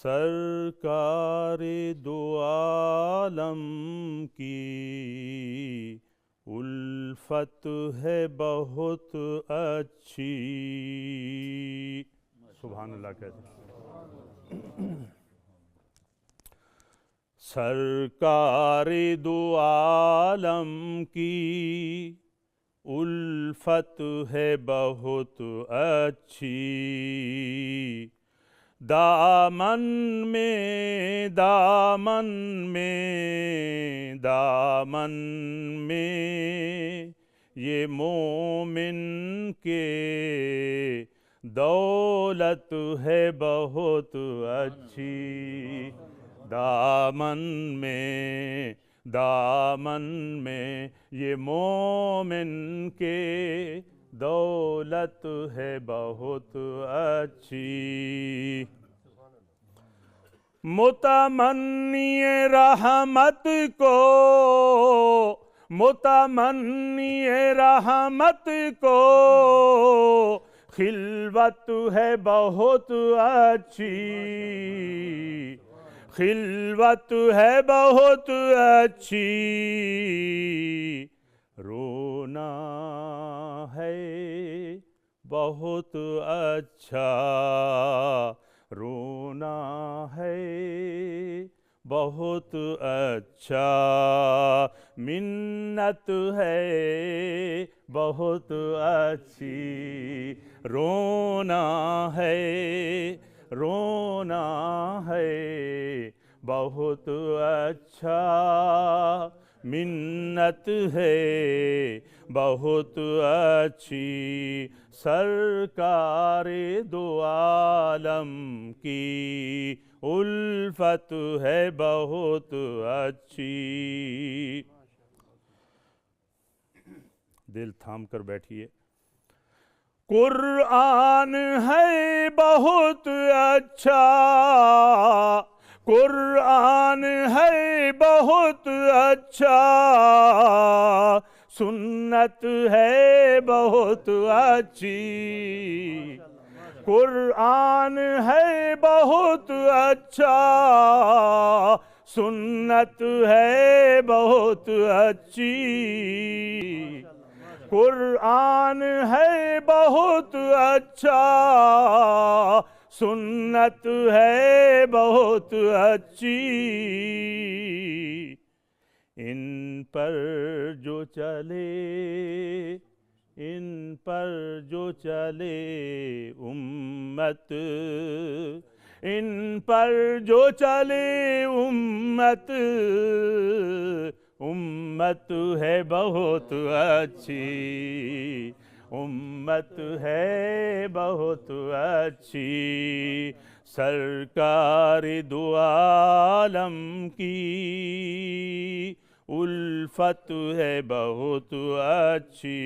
سرکار دو عالم کی الفت ہے بہت اچھی. سبحان اللہ کہتے ہیں. سرکار دو عالم کی الفت ہے بہت اچھی. دامن میں دامن میں دامن میں یہ مومن کے دولت ہے بہت اچھی. دامن میں یہ مومن کے دولت ہے بہت اچھی. متمنی رحمت کو متمنی رحمت کو خلوت ہے بہت اچھی. خلوت ہے بہت اچھی. رونا ہے بہت اچھا. رونا ہے بہت اچھا. منت ہے بہت اچھی. رونا ہے بہت اچھا. منت ہے بہت اچھی. سرکار دو عالم کی الفت ہے بہت اچھی. دل تھام کر بیٹھیے. قرآن ہے بہت اچھا. قرآن ہے بہت اچھا. سنت ہے بہت اچھی. قرآن ہے بہت اچھا. سنت ہے بہت اچھی. قرآن ہے بہت اچھا. سنت ہے بہت اچھی. ان پر جو چلے ان پر جو چلے امت. ان پر جو چلے امت. امت ہے بہت اچھی. امت ہے بہت اچھی. سرکار دو عالم کی الفت ہے بہت اچھی.